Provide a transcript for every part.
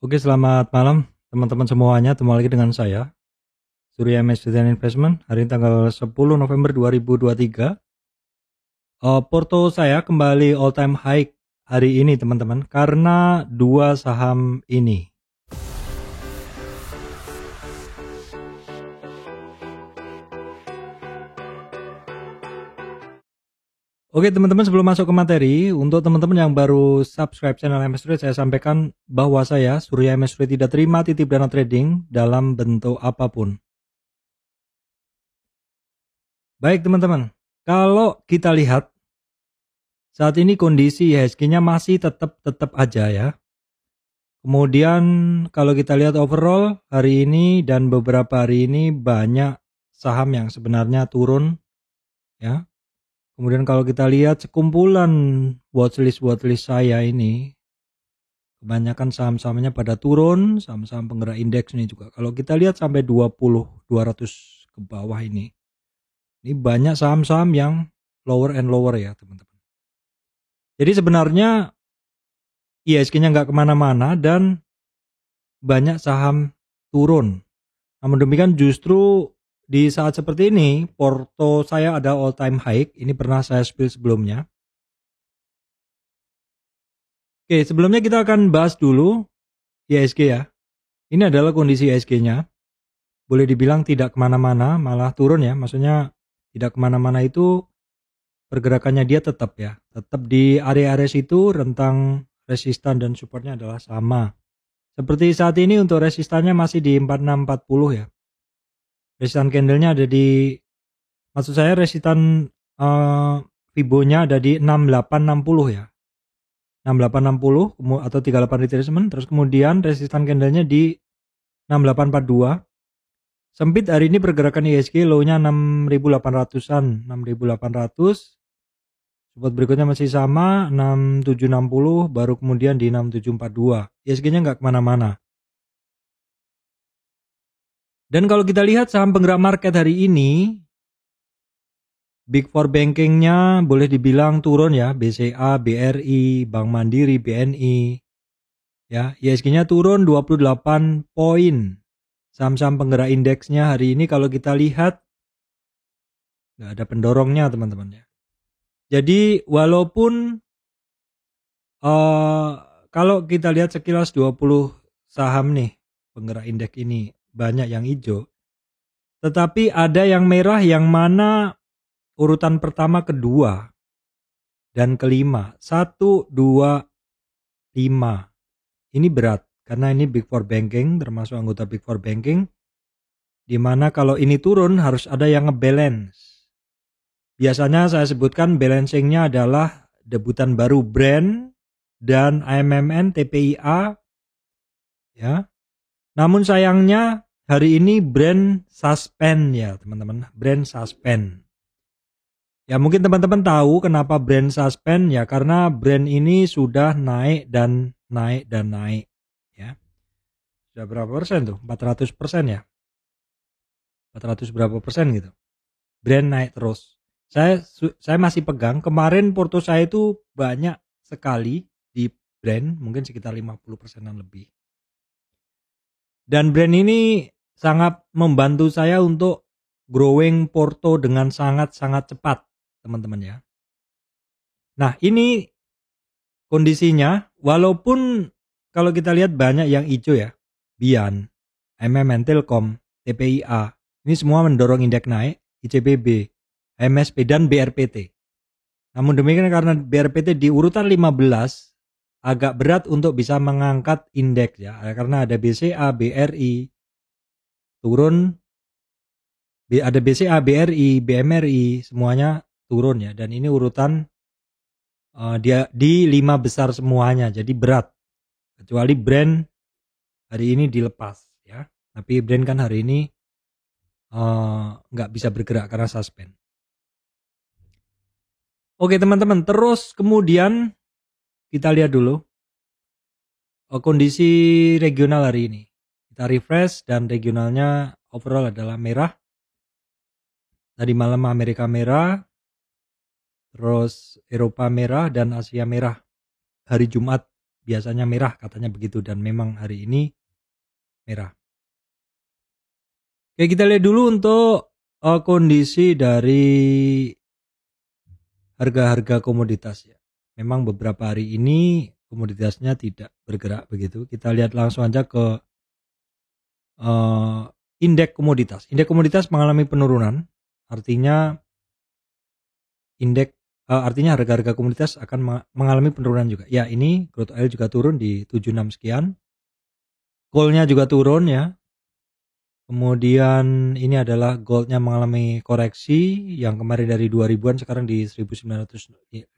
Oke, selamat malam teman-teman semuanya. Ketemu lagi dengan saya, Surya MS Investment. Hari ini tanggal 10 November 2023. Porto saya kembali all time high hari ini teman-teman, karena dua saham ini. Oke teman-teman, sebelum masuk ke materi, untuk teman-teman yang baru subscribe channel MS Trade, saya sampaikan bahwa saya, Surya MS Trade, tidak terima titip dana trading dalam bentuk apapun. Baik teman-teman, kalau kita lihat saat ini kondisi IHSG-nya masih tetap aja ya. Kemudian kalau kita lihat overall hari ini dan beberapa hari ini banyak saham yang sebenarnya turun ya. Kemudian kalau kita lihat sekumpulan watchlist saya ini, kebanyakan saham-sahamnya pada turun, saham-saham penggerak indeks ini juga. Kalau kita lihat sampai 200 ke bawah ini banyak saham-saham yang lower and lower ya teman-teman. Jadi sebenarnya IHSG-nya nggak kemana-mana dan banyak saham turun. Namun demikian justru di saat seperti ini porto saya ada all time high. Ini pernah saya spill sebelumnya. Oke, sebelumnya kita akan bahas dulu IHSG ya. Ini adalah kondisi IHSG-nya. Boleh dibilang tidak kemana-mana, malah turun ya. Maksudnya tidak kemana-mana itu pergerakannya dia tetap ya. Tetap di area-area situ, rentang resistan dan supportnya adalah sama. Seperti saat ini untuk resistannya masih di 4640 ya. Resistan candlenya ada di, maksud saya resistan Fibonya ada di 6860 ya. 6860 atau 38 retracement. Terus kemudian resistan candlenya di 6842. Sempit hari ini pergerakan IHSG low-nya 6800-an, 6800. Support berikutnya masih sama 6760, baru kemudian di 6742. IHSG-nya nggak kemana-mana. Dan kalau kita lihat saham penggerak market hari ini, Big Four bankingnya boleh dibilang turun ya, BCA, BRI, Bank Mandiri, BNI. Ya, IHSG-nya turun 28 poin. Saham-saham penggerak indeksnya hari ini kalau kita lihat nggak ada pendorongnya teman-teman ya. Jadi walaupun kalau kita lihat sekilas 20 saham nih penggerak indeks ini banyak yang hijau, tetapi ada yang merah yang mana urutan pertama, kedua, dan kelima. 1, 2, 5. Ini berat karena ini Big Four banking, termasuk anggota Big Four banking, dimana kalau ini turun harus ada yang ngebalance. Biasanya saya sebutkan balancingnya adalah debutan baru brand dan AMMN, TPIA ya. Namun sayangnya hari ini brand suspend ya teman-teman, brand suspend. Ya mungkin teman-teman tahu kenapa brand suspend ya, karena brand ini sudah naik dan naik ya. Sudah berapa persen tuh? 400% ya. 400 berapa persen gitu. Brand naik terus. Saya masih pegang, kemarin porto saya itu banyak sekali di brand, mungkin sekitar 50%-an lebih. Dan brand ini sangat membantu saya untuk growing porto dengan sangat-sangat cepat, teman-teman ya. Nah, ini kondisinya, walaupun kalau kita lihat banyak yang hijau ya, Bian, MMN, Telkom, TPIA, ini semua mendorong indeks naik, ICBB, MSP, dan BRPT. Namun demikian karena BRPT di urutan 15, agak berat untuk bisa mengangkat indeks ya, karena ada BCA, BRI, turun, ada BCA, BRI, BMRI, semuanya turun ya, dan ini urutan dia di 5 besar semuanya, jadi berat. Kecuali brand hari ini dilepas ya, tapi brand kan hari ini nggak bisa bergerak karena suspend. Oke teman-teman, terus kemudian kita lihat dulu kondisi regional hari ini. Kita refresh dan regionalnya overall adalah merah. Tadi malam Amerika merah, terus Eropa merah, dan Asia merah hari Jumat biasanya merah katanya begitu, dan memang hari ini merah. Oke, kita lihat dulu untuk kondisi dari harga-harga komoditas ya. Memang beberapa hari ini komoditasnya tidak bergerak begitu. Kita lihat langsung aja ke indeks komoditas. Indeks komoditas mengalami penurunan, artinya artinya harga-harga komoditas akan mengalami penurunan juga. Ya, ini crude oil juga turun di 76 sekian. Coal-nya juga turun ya. Kemudian ini adalah goldnya mengalami koreksi yang kemarin dari 2000-an sekarang di 1953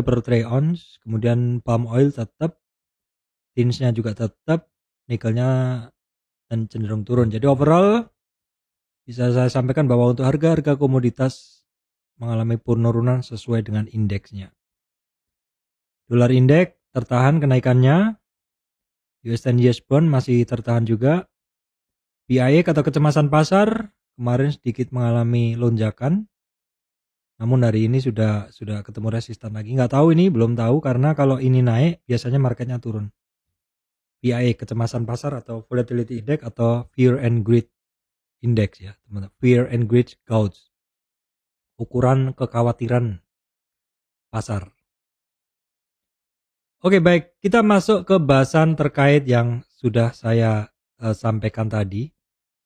per troy ounce. Kemudian palm oil tetap, tinsnya juga tetap, nikelnya dan cenderung turun. Jadi overall bisa saya sampaikan bahwa untuk harga-harga komoditas mengalami penurunan sesuai dengan indeksnya. Dolar indeks tertahan kenaikannya. US 10 years bond masih tertahan juga. PIA atau kecemasan pasar kemarin sedikit mengalami lonjakan, namun hari ini sudah ketemu resisten lagi. Nggak tahu ini, belum tahu, karena kalau ini naik biasanya marketnya turun. PIA kecemasan pasar atau volatility index atau fear and greed index ya teman-teman. Fear and greed gauge, ukuran kekhawatiran pasar. Oke, baik, kita masuk ke bahasan terkait yang sudah saya sampaikan tadi,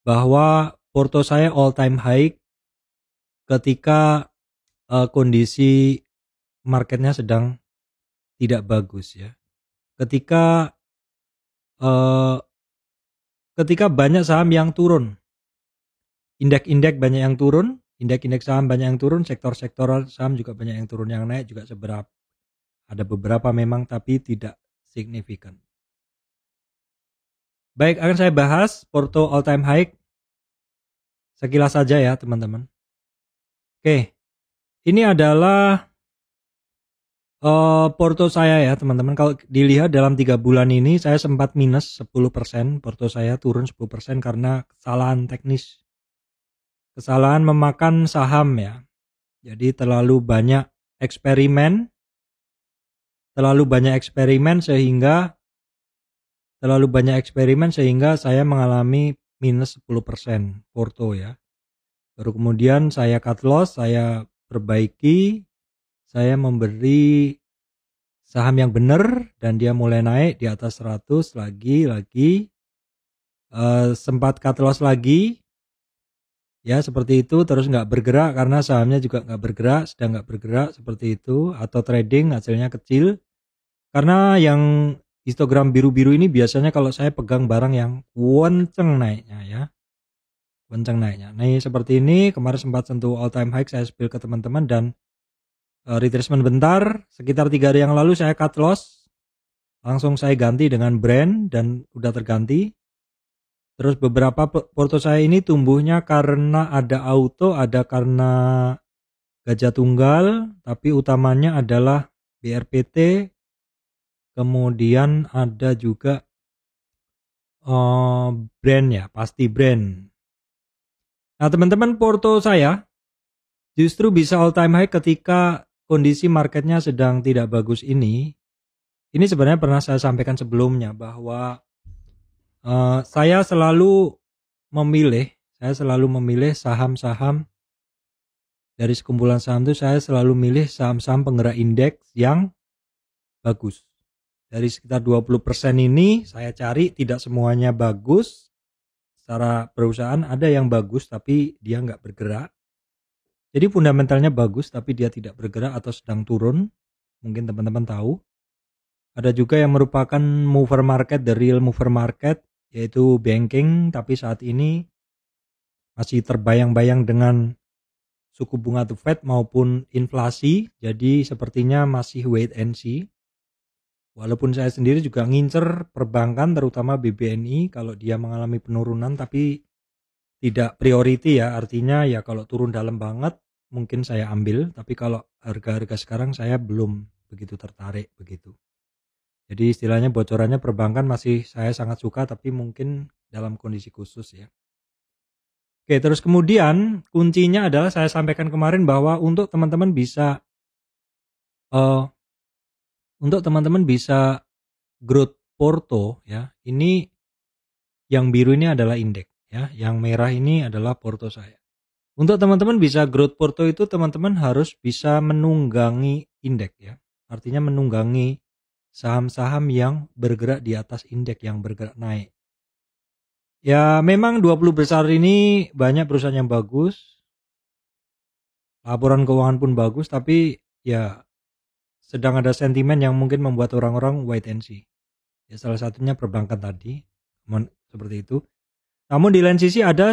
bahwa porto saya all time high ketika kondisi marketnya sedang tidak bagus ya. Ketika banyak saham yang turun, indeks banyak yang turun, indeks saham banyak yang turun, sektor-sektoral saham juga banyak yang turun, yang naik juga ada beberapa memang, tapi tidak signifikan. Baik, akan saya bahas porto all time high sekilas saja ya teman-teman. Oke, ini adalah porto saya ya teman-teman. Kalau dilihat dalam 3 bulan ini saya sempat minus 10%, porto saya turun 10% karena kesalahan teknis, kesalahan memakan saham ya. Jadi terlalu banyak eksperimen sehingga saya mengalami minus 10% porto ya. Baru kemudian saya cut loss, saya perbaiki, saya memberi saham yang benar dan dia mulai naik di atas 100 lagi, sempat cut loss lagi ya, seperti itu, terus nggak bergerak karena sahamnya juga nggak bergerak, sedang nggak bergerak seperti itu, atau trading hasilnya kecil karena yang histogram biru-biru ini biasanya kalau saya pegang barang yang kenceng naiknya ya, Nih seperti ini, kemarin sempat sentuh all time high, saya spill ke teman-teman dan retracement bentar, sekitar 3 hari yang lalu saya cut loss, langsung saya ganti dengan brand dan udah terganti. Terus beberapa porto saya ini tumbuhnya karena ada auto, ada karena gajah tunggal, tapi utamanya adalah BRPT, kemudian ada juga brand ya, pasti brand. Nah teman-teman, porto saya justru bisa all time high ketika kondisi marketnya sedang tidak bagus ini. Ini sebenarnya pernah saya sampaikan sebelumnya bahwa saya selalu memilih saham-saham dari sekumpulan saham itu, saya selalu milih saham-saham penggerak indeks yang bagus. Dari sekitar 20% ini saya cari, tidak semuanya bagus secara perusahaan, ada yang bagus tapi dia nggak bergerak. Jadi fundamentalnya bagus tapi dia tidak bergerak atau sedang turun, mungkin teman-teman tahu. Ada juga yang merupakan mover market, the real mover market, yaitu banking, tapi saat ini masih terbayang-bayang dengan suku bunga The Fed maupun inflasi, jadi sepertinya masih wait and see. Walaupun saya sendiri juga ngincer perbankan, terutama BBNI, kalau dia mengalami penurunan tapi tidak priority ya, artinya ya kalau turun dalam banget mungkin saya ambil, tapi kalau harga-harga sekarang saya belum begitu tertarik begitu. Jadi istilahnya bocorannya perbankan masih saya sangat suka, tapi mungkin dalam kondisi khusus ya. Oke, terus kemudian kuncinya adalah saya sampaikan kemarin bahwa untuk teman-teman bisa untuk teman-teman bisa growth porto ya. Ini yang biru ini adalah indeks ya, yang merah ini adalah porto saya. Untuk teman-teman bisa growth porto itu teman-teman harus bisa menunggangi indeks ya. Artinya menunggangi saham-saham yang bergerak di atas indeks yang bergerak naik. Ya memang 20 besar ini banyak perusahaan yang bagus, laporan keuangan pun bagus, tapi ya sedang ada sentimen yang mungkin membuat orang-orang wait and see. Ya salah satunya perbankan tadi, seperti itu. Namun di lain sisi ada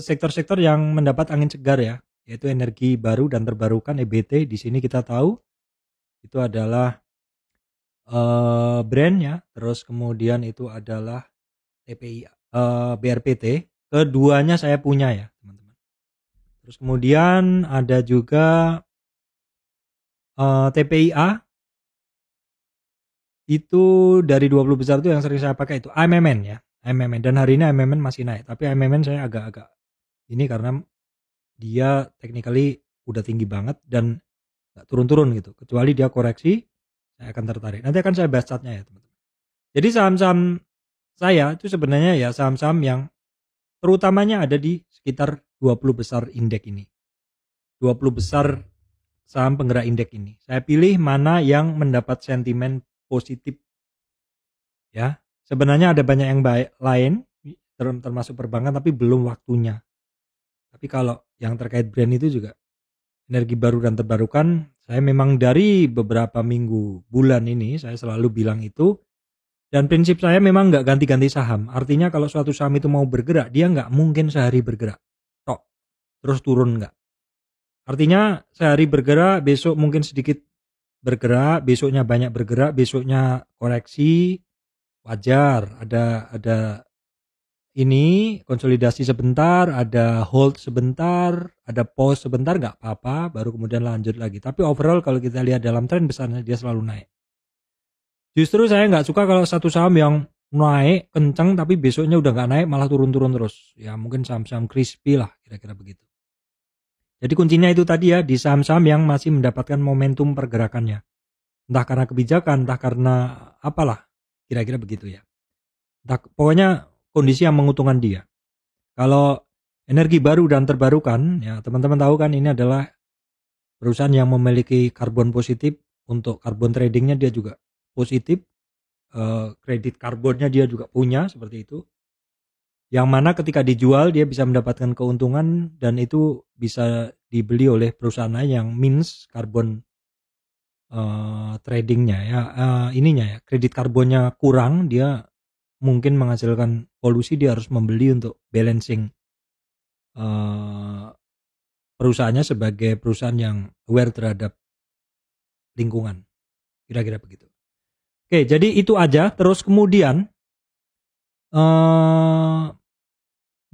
sektor-sektor yang mendapat angin segar ya, yaitu energi baru dan terbarukan EBT. Di sini kita tahu itu adalah brand ya, terus kemudian itu adalah TPI, BRPT. Keduanya saya punya ya teman-teman. Terus kemudian ada juga TPIA. Itu dari 20 besar itu yang sering saya pakai itu AMMN ya, AMMN, dan hari ini AMMN masih naik, tapi AMMN saya agak-agak ini karena dia technically udah tinggi banget dan gak turun-turun gitu, kecuali dia koreksi saya akan tertarik. Nanti akan saya bahas chartnya ya teman-teman. Jadi saham-saham saya itu sebenarnya ya saham-saham yang terutamanya ada di sekitar 20 besar indeks ini, 20 besar saham penggerak indeks ini. Saya pilih mana yang mendapat sentimen positif ya. Sebenarnya ada banyak yang baik lain termasuk perbankan, tapi belum waktunya. Tapi kalau yang terkait brand itu juga energi baru dan terbarukan, saya memang dari beberapa minggu bulan ini saya selalu bilang itu, dan prinsip saya memang nggak ganti-ganti saham. Artinya kalau suatu saham itu mau bergerak, dia nggak mungkin sehari bergerak tok terus turun, nggak. Artinya sehari bergerak, besok mungkin sedikit bergerak, besoknya banyak bergerak, besoknya koreksi, wajar. Ada ini konsolidasi sebentar, ada hold sebentar, ada pause sebentar, nggak apa-apa, baru kemudian lanjut lagi. Tapi overall kalau kita lihat dalam tren besarnya dia selalu naik. Justru saya nggak suka kalau satu saham yang naik kencang tapi besoknya udah nggak naik, malah turun-turun terus. Ya mungkin saham-saham crispy lah, kira-kira begitu. Jadi kuncinya itu tadi ya, di saham-saham yang masih mendapatkan momentum pergerakannya. Entah karena kebijakan, entah karena apalah, kira-kira begitu ya. Pokoknya kondisi yang menguntungkan dia. Kalau energi baru dan terbarukan, ya teman-teman tahu kan ini adalah perusahaan yang memiliki karbon positif. Untuk karbon tradingnya dia juga positif, kredit karbonnya dia juga punya, seperti itu. Yang mana ketika dijual dia bisa mendapatkan keuntungan, dan itu bisa dibeli oleh perusahaan lain yang means karbon tradingnya ya, ininya ya, kredit karbonnya kurang, dia mungkin menghasilkan polusi, dia harus membeli untuk balancing perusahaannya sebagai perusahaan yang aware terhadap lingkungan, kira-kira begitu. Oke, jadi itu aja. Terus kemudian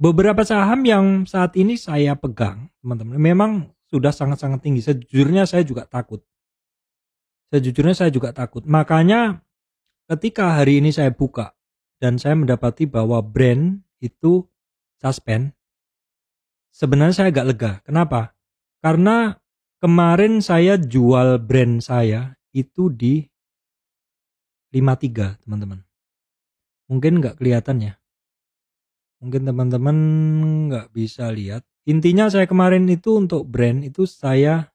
beberapa saham yang saat ini saya pegang teman-teman memang sudah sangat-sangat tinggi. Sejujurnya saya juga takut, makanya ketika hari ini saya buka dan saya mendapati bahwa brand itu suspend, sebenarnya saya agak lega. Kenapa? Karena kemarin saya jual brand saya itu di 53 teman-teman. Mungkin nggak kelihatan ya, mungkin teman-teman nggak bisa lihat. Intinya saya kemarin itu untuk brand itu saya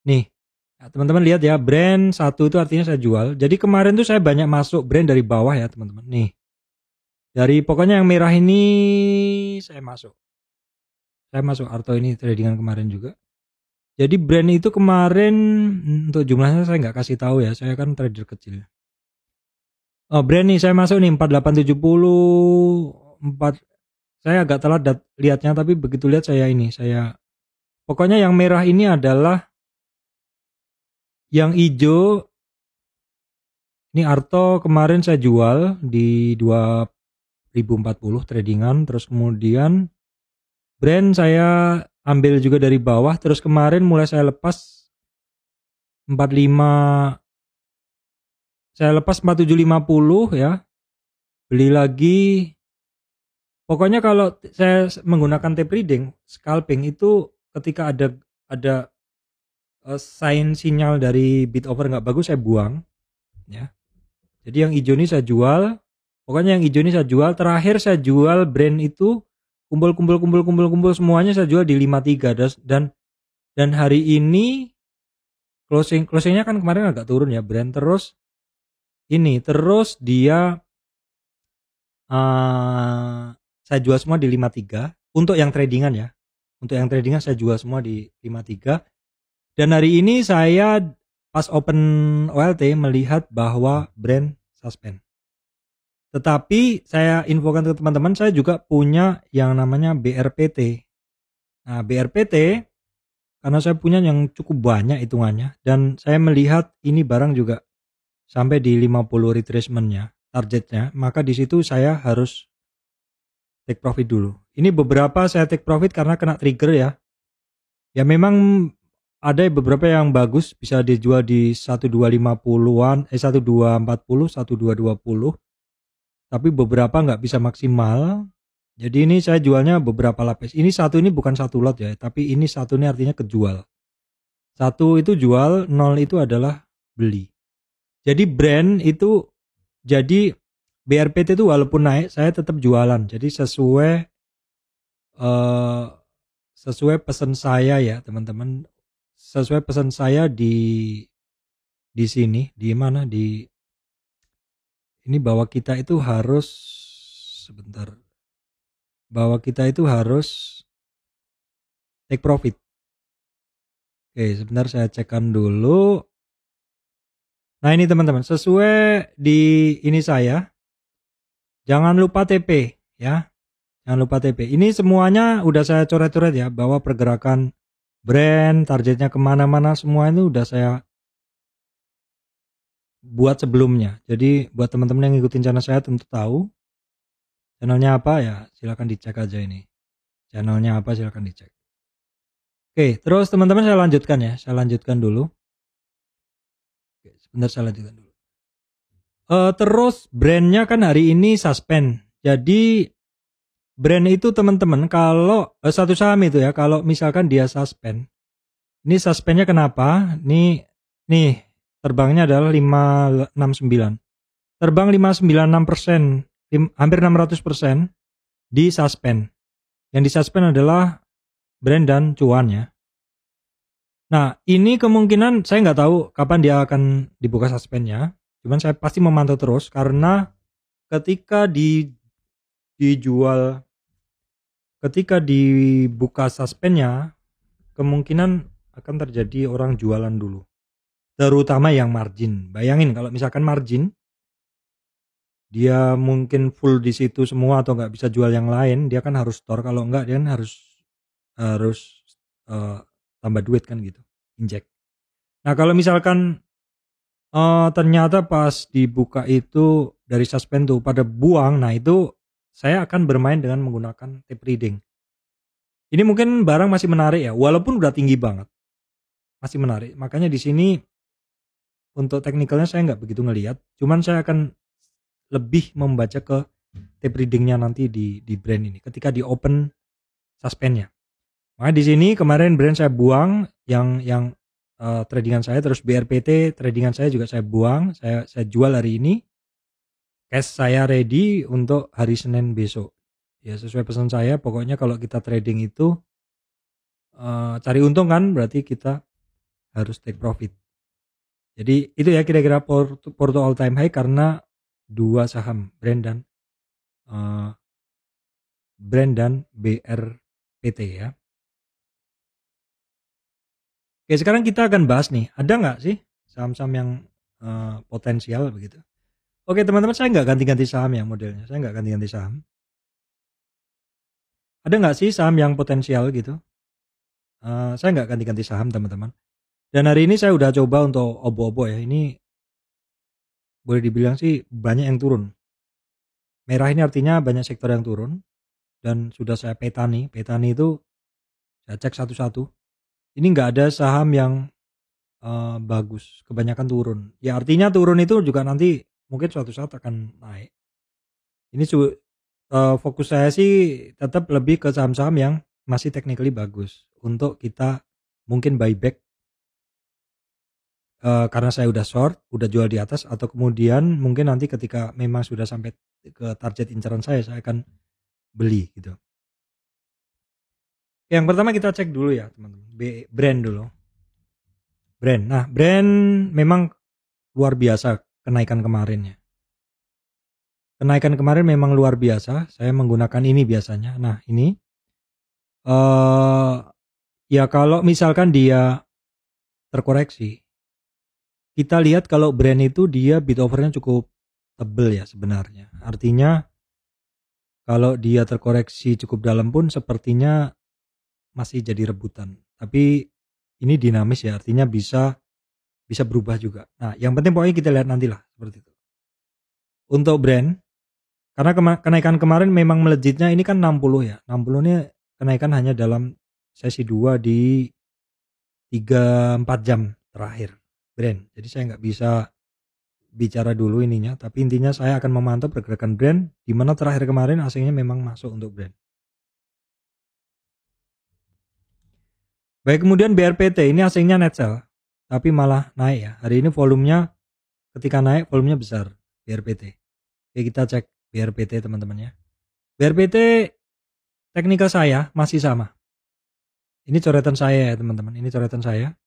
nih, ya, teman-teman lihat ya, brand satu itu artinya saya jual. Jadi kemarin tuh saya banyak masuk brand dari bawah ya teman-teman. Nih, dari pokoknya yang merah ini saya masuk Arto ini tradingan kemarin juga. Jadi brand itu kemarin untuk jumlahnya saya nggak kasih tahu ya, saya kan trader kecil. Oh, brand nih saya masuk nih 4870 saya agak telat lihatnya, tapi begitu lihat saya pokoknya yang merah ini adalah yang hijau. Ini Arto kemarin saya jual di 2040 tradingan, terus kemudian brand saya ambil juga dari bawah, terus kemarin mulai saya lepas 45, saya lepas 4750 ya, beli lagi. Pokoknya kalau saya menggunakan tape reading, scalping itu ketika ada sign sinyal dari bid offer nggak bagus saya buang ya. Jadi yang hijau ini saya jual. Pokoknya yang hijau ini saya jual. Terakhir saya jual brand itu kumpul semuanya saya jual di 53 dan hari ini closingnya kan kemarin agak turun ya brand, terus dia saya jual semua di 53 untuk yang tradingan ya. Untuk yang tradingan saya jual semua di 53. Dan hari ini saya pas open OLT melihat bahwa brand suspend. Tetapi saya infokan ke teman-teman, saya juga punya yang namanya BRPT. Nah, BRPT karena saya punya yang cukup banyak hitungannya dan saya melihat ini barang juga sampai di 50 retracement-nya, targetnya, maka di situ saya harus take profit dulu. Ini beberapa saya take profit karena kena trigger ya. Ya memang ada beberapa yang bagus bisa dijual di 1250-an, 1240, 1220. Tapi beberapa nggak bisa maksimal. Jadi ini saya jualnya beberapa lapis. Ini satu ini bukan satu lot ya, tapi ini satu ini artinya kejual. Satu itu jual, 0 itu adalah beli. Jadi brand itu, jadi BRPT itu walaupun naik saya tetap jualan. Jadi sesuai pesan saya ya teman-teman, sesuai pesan saya di sini, di mana, di ini bahwa kita itu harus take profit. Oke, sebentar saya cekkan dulu. Nah ini teman-teman, sesuai di ini saya, jangan lupa TP ya, jangan lupa TP. Ini semuanya udah saya coret-coret ya, bahwa pergerakan brand, targetnya kemana-mana, semua itu udah saya buat sebelumnya. Jadi buat teman-teman yang ngikutin channel saya tentu tahu channelnya apa ya, silakan dicek aja ini. Channelnya apa silakan dicek. Oke, terus teman-teman saya lanjutkan ya, saya lanjutkan dulu. Oke, sebentar saya lanjutkan dulu. Terus brandnya kan hari ini suspend. Jadi brand itu teman-teman kalau satu saham itu ya, kalau misalkan dia suspend, ini suspendnya kenapa? Nih terbangnya adalah 569. Terbang 596%, hampir 600% di suspend. Yang di suspend adalah brand dan cuan ya. Nah ini kemungkinan saya nggak tahu kapan dia akan dibuka suspendnya. Cuman saya pasti memantau terus karena ketika ketika dibuka suspendnya, kemungkinan akan terjadi orang jualan dulu. Terutama yang margin. Bayangin kalau misalkan margin dia mungkin full di situ semua atau nggak bisa jual yang lain, dia kan harus store. Kalau nggak dia kan harus tambah duit kan gitu, injek. Nah kalau misalkan ternyata pas dibuka itu dari suspend tuh pada buang, nah itu saya akan bermain dengan menggunakan tape reading. Ini mungkin barang masih menarik ya, walaupun udah tinggi banget, masih menarik. Makanya di sini untuk teknikalnya saya nggak begitu ngelihat, cuman saya akan lebih membaca ke tape readingnya nanti di brand ini ketika di open suspendnya. Makanya di sini kemarin brand saya buang yang tradingan saya, terus BRPT tradingan saya juga saya buang, saya jual hari ini. Cash saya ready untuk hari Senin besok. Ya sesuai pesan saya, pokoknya kalau kita trading itu cari untung kan, berarti kita harus take profit. Jadi itu ya kira-kira porto all time high karena dua saham brand dan BRPT ya. Oke, sekarang kita akan bahas nih, ada nggak sih saham-saham yang potensial begitu? Oke teman-teman, saya nggak ganti-ganti saham ya modelnya, saya nggak ganti-ganti saham. Ada nggak sih saham yang potensial gitu? Saya nggak ganti-ganti saham teman-teman. Dan hari ini saya udah coba untuk obo-obo ya, ini boleh dibilang sih banyak yang turun. Merah ini artinya banyak sektor yang turun, dan sudah saya petani itu saya cek satu-satu. Ini nggak ada saham yang bagus, kebanyakan turun. Ya artinya turun itu juga nanti mungkin suatu saat akan naik. Ini fokus saya sih tetap lebih ke saham-saham yang masih technically bagus untuk kita mungkin buyback karena saya udah short, udah jual di atas, atau kemudian mungkin nanti ketika memang sudah sampai ke target incaran saya akan beli gitu. Yang pertama kita cek dulu ya teman-teman, brand dulu. Brand. Nah, brand memang luar biasa kenaikan kemarin ya. Kenaikan kemarin memang luar biasa. Saya menggunakan ini biasanya. Nah, ini ya kalau misalkan dia terkoreksi, kita lihat kalau brand itu dia bid overnya cukup tebel ya sebenarnya. Artinya kalau dia terkoreksi cukup dalam pun sepertinya masih jadi rebutan. Tapi ini dinamis ya, artinya bisa berubah juga. Nah, yang penting pokoknya kita lihat nantilah seperti itu. Untuk brand, karena kenaikan kemarin memang melejitnya ini kan 60 ya. 60 ini kenaikan hanya dalam sesi 2 di 3-4 jam terakhir brand. Jadi saya nggak bisa bicara dulu ininya, tapi intinya saya akan memantau pergerakan brand, di mana terakhir kemarin asingnya memang masuk untuk brand. Baik, kemudian BRPT ini asingnya net sell, tapi malah naik ya. Hari ini volumenya ketika naik volumenya besar BRPT. Oke, kita cek BRPT teman-teman ya. BRPT teknikal saya masih sama. Ini coretan saya ya teman-teman, ini coretan saya.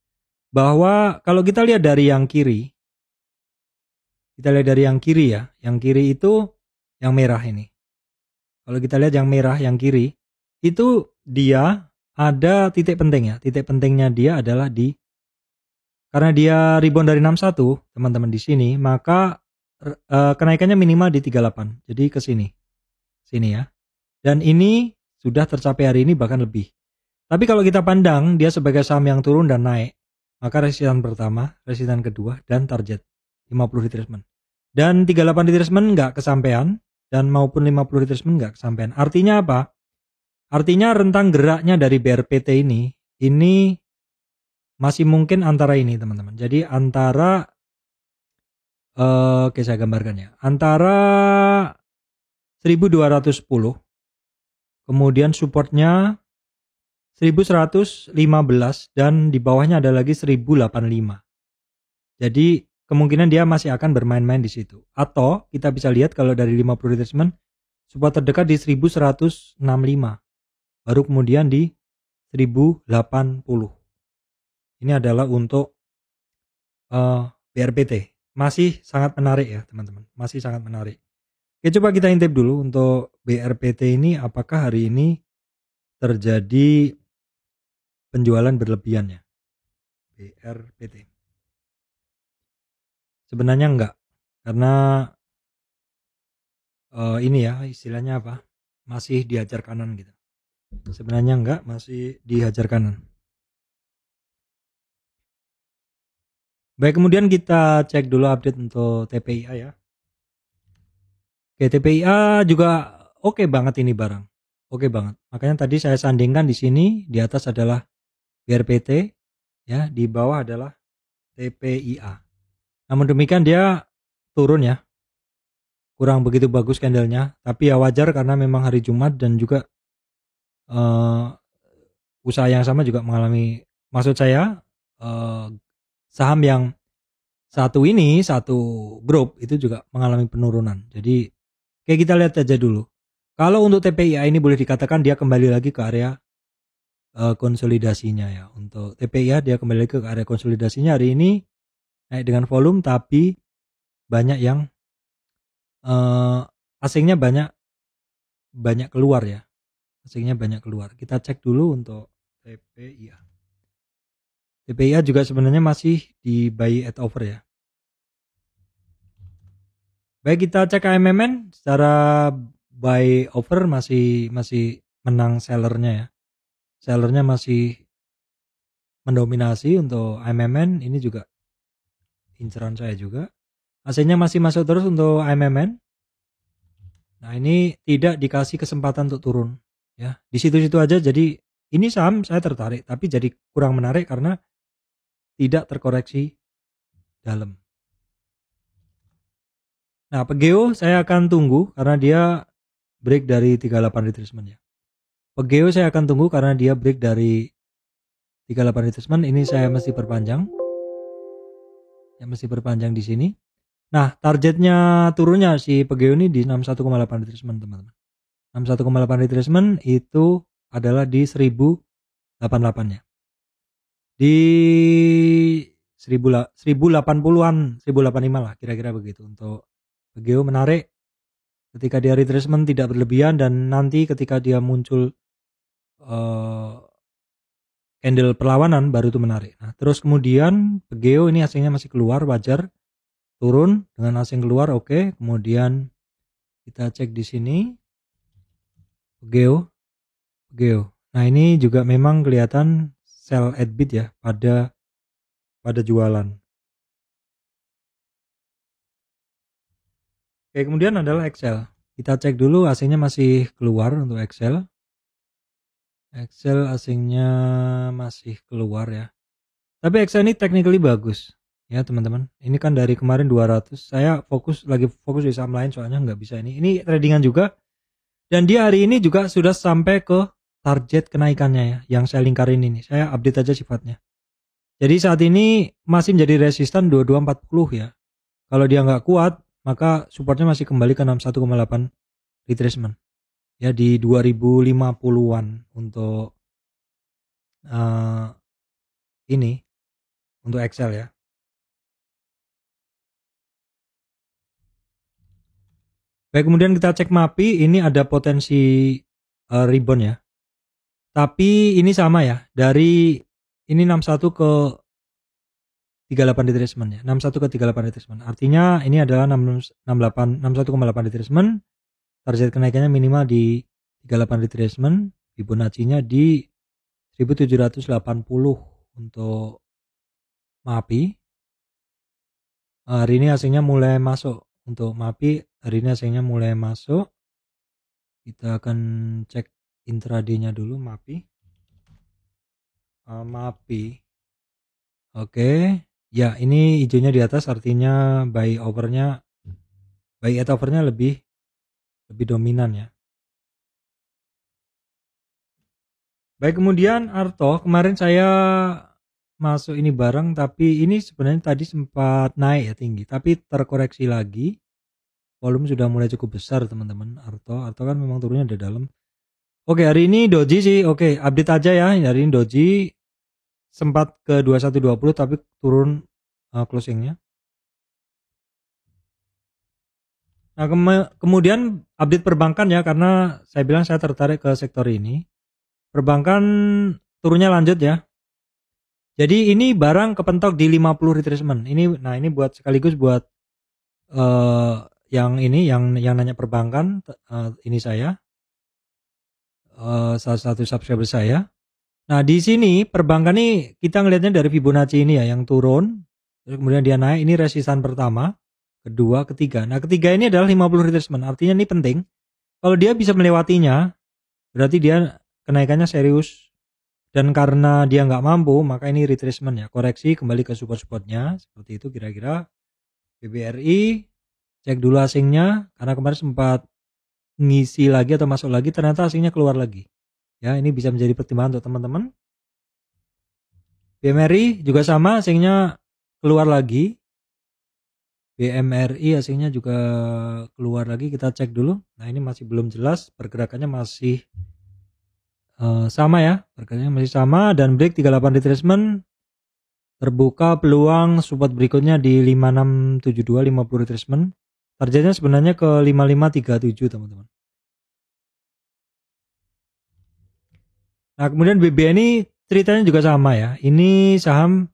Bahwa kalau kita lihat dari yang kiri, kita lihat dari yang kiri ya, yang kiri itu yang merah ini. Kalau kita lihat yang merah yang kiri, itu dia ada titik penting ya. Titik pentingnya dia adalah karena dia rebound dari 61 teman-teman di sini, maka kenaikannya minimal di 38. Jadi ke sini ya. Dan ini sudah tercapai hari ini bahkan lebih. Tapi kalau kita pandang dia sebagai saham yang turun dan naik, maka resisten pertama, resisten kedua, dan target 50 retracement. Dan 38 retracement nggak kesampaian, dan maupun 50 retracement nggak kesampaian. Artinya apa? Artinya rentang geraknya dari BRPT ini masih mungkin antara ini teman-teman. Jadi antara oke saya gambarkan ya. Antara 1210, kemudian supportnya 1115, dan di bawahnya ada lagi 1085. Jadi kemungkinan dia masih akan bermain-main di situ. Atau kita bisa lihat kalau dari 50 retracement, support terdekat di 1165. Baru kemudian di 1080. Ini adalah untuk BRPT. Masih sangat menarik ya teman-teman. Masih sangat menarik. Oke, coba kita intip dulu untuk BRPT ini, apakah hari ini terjadi penjualan berlebihan ya BRPT. Sebenarnya enggak, karena ini ya istilahnya apa, masih dihajar kanan gitu. Sebenarnya enggak, masih dihajar kanan. Baik, kemudian kita cek dulu update untuk TPIA ya. Oke, TPIA juga oke banget ini barang. Oke banget. Makanya tadi saya sandingkan di sini, di atas adalah BRPT ya, di bawah adalah TPIA. Namun demikian dia turun ya. Kurang begitu bagus candlenya, tapi ya wajar karena memang hari Jumat dan juga usaha yang sama juga mengalami, maksud saya saham yang satu grup itu juga mengalami penurunan. Jadi kayak kita lihat aja dulu. Kalau untuk TPIA ini boleh dikatakan dia kembali lagi ke area konsolidasinya ya. Untuk TPIA dia kembali lagi ke area konsolidasinya hari ini, naik dengan volume, tapi banyak yang asingnya banyak keluar ya. Asingnya banyak keluar. Kita cek dulu untuk TPIA. TPIA juga sebenarnya masih di buy at over ya. Baik, kita cek AMMN secara buy over masih menang sellernya ya. Sellernya masih mendominasi untuk AMMN. Ini juga inceran saya juga. AC-nya masih masuk terus untuk AMMN. Nah, ini tidak dikasih kesempatan untuk turun ya. Di situ-situ aja, jadi ini saham saya tertarik, tapi jadi kurang menarik karena tidak terkoreksi dalam. Nah, Pegeo saya akan tunggu karena dia break dari 38 retracement ya. Pegeo saya akan tunggu karena dia break dari 38 retracement. Ini saya mesti perpanjang. yang mesti berpanjang di sini. Nah, targetnya turunnya si Pegeo ini di 61,8 retracement teman-teman. 61,8 retracement itu adalah di 1088-nya. Di 1080-an, 1085 lah kira-kira begitu untuk Pegeo menarik ketika dia retracement tidak berlebihan, dan nanti ketika dia muncul candle perlawanan baru itu menarik. Nah, terus kemudian Pegeo ini asingnya masih keluar, wajar turun dengan asing keluar, oke. Kemudian kita cek di sini Pegeo. Nah, ini juga memang kelihatan sell at bid ya pada jualan. Oke, kemudian adalah Excel. Kita cek dulu asingnya masih keluar untuk Excel. Excel asingnya masih keluar ya. Tapi Excel ini technically bagus ya teman-teman. Ini kan dari kemarin 200. Saya lagi fokus di saham lain soalnya nggak bisa ini. Ini tradingan juga. Dan dia hari ini juga sudah sampai ke target kenaikannya ya, yang saya lingkarin ini. Saya update aja sifatnya. Jadi saat ini masih menjadi resisten 2240 ya. Kalau dia nggak kuat, maka supportnya masih kembali ke 61,8 retracement. Ya di 2050-an untuk ini untuk Excel ya. Baik, kemudian kita cek MAPI, ini ada potensi rebound ya. Tapi ini sama ya, dari ini 61 ke 38 retracement ya, 61 ke 38 retracement. Artinya ini adalah 61,8 retracement. Target kenaikannya minimal di 38 retracement, Fibonacci-nya di 1780 untuk MAPI. Hari ini asingnya mulai masuk untuk MAPI, hari ini asingnya mulai masuk. Kita akan cek intraday-nya dulu MAPI. MAPI. Oke. Ya, ini hijaunya di atas artinya buy at overnya lebih dominan ya. Baik, kemudian Arto, kemarin saya masuk ini bareng, tapi ini sebenarnya tadi sempat naik ya tinggi, tapi terkoreksi lagi. Volume sudah mulai cukup besar teman-teman. Arto kan memang turunnya di dalam. Oke, hari ini Doji sih, oke, update aja ya. Hari ini Doji sempat ke 2120 tapi turun closingnya. Nah, kemudian update perbankan ya, karena saya bilang saya tertarik ke sektor ini. Perbankan turunnya lanjut ya. Jadi ini barang kepentok di 50 retracement. Ini buat sekaligus buat yang nanya perbankan, ini saya salah satu subscriber saya. Nah, di sini perbankan nih kita ngelihatnya dari Fibonacci ini ya, yang turun terus kemudian dia naik. Ini resistan pertama, kedua, ketiga. Nah, ketiga ini adalah 50 retracement. Artinya ini penting. Kalau dia bisa melewatinya, berarti dia kenaikannya serius. Dan karena dia nggak mampu, maka ini retracement ya, koreksi kembali ke support-supportnya. Seperti itu kira-kira. BBRI, cek dulu asingnya, karena kemarin sempat ngisi lagi atau masuk lagi, ternyata asingnya keluar lagi. Ya, ini bisa menjadi pertimbangan untuk teman-teman. BMRI juga sama, asingnya keluar lagi. BMRI asingnya juga keluar lagi, kita cek dulu. Nah, ini masih belum jelas, pergerakannya masih sama ya, pergerakannya masih sama, dan break 38 retracement. Terbuka peluang support berikutnya di 5672, 50 retracement. Targetnya sebenarnya ke 5537 teman-teman. Nah, kemudian BBA ini ceritanya juga sama ya. Ini saham,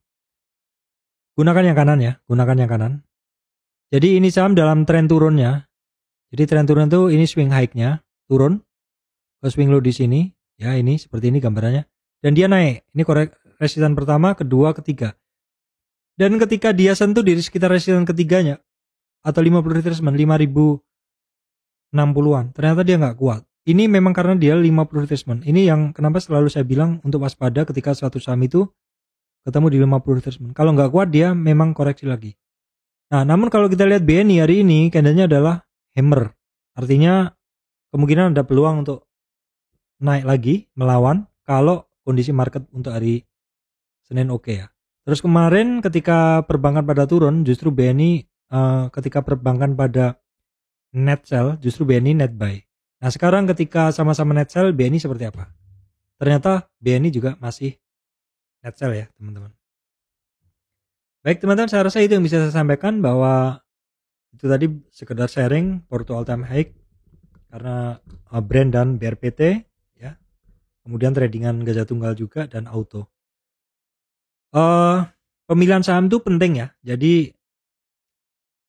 gunakan yang kanan ya, gunakan yang kanan. Jadi ini saham dalam tren turunnya. Jadi tren turun itu ini swing high-nya turun ke swing low di sini. Ya, ini seperti ini gambarannya. Dan dia naik. Ini resistan pertama, kedua, ketiga. Dan ketika dia sentuh di sekitar resistan ketiganya atau 50 retracement 5060-an, ternyata dia nggak kuat. Ini memang karena dia 50 retracement. Ini yang kenapa selalu saya bilang untuk waspada ketika suatu saham itu ketemu di 50 retracement. Kalau nggak kuat dia memang koreksi lagi. Nah, namun kalau kita lihat BNI hari ini candlenya adalah hammer. Artinya kemungkinan ada peluang untuk naik lagi melawan kalau kondisi market untuk hari Senin oke ya. Terus kemarin ketika perbankan pada turun, justru BNI ketika perbankan pada net sell, justru BNI net buy. Nah sekarang ketika sama-sama net sell, BNI seperti apa? Ternyata BNI juga masih net sell ya teman-teman. Baik teman-teman, saya rasa itu yang bisa saya sampaikan, bahwa itu tadi sekedar sharing Porto all time high karena brand dan BRPT ya. Kemudian tradingan gajah tunggal juga dan auto. Pemilihan saham itu penting ya. Jadi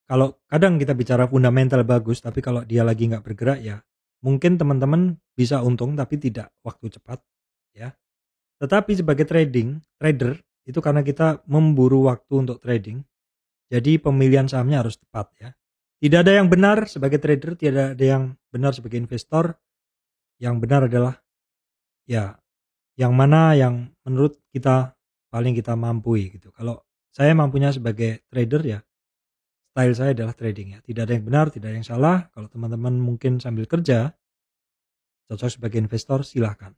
kalau kadang kita bicara fundamental bagus, tapi kalau dia lagi nggak bergerak ya, mungkin teman-teman bisa untung tapi tidak waktu cepat ya. Tetapi sebagai trader itu karena kita memburu waktu untuk trading, jadi pemilihan sahamnya harus tepat ya. Tidak ada yang benar sebagai trader, tidak ada yang benar sebagai investor. Yang benar adalah ya yang mana yang menurut kita paling kita mampu gitu. Kalau saya mampunya sebagai trader ya, style saya adalah trading ya. Tidak ada yang benar, tidak ada yang salah. Kalau teman-teman mungkin sambil kerja cocok sebagai investor, silahkan.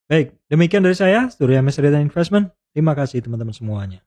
Baik, demikian dari saya, Surya Mesri dan Investment. Terima kasih teman-teman semuanya.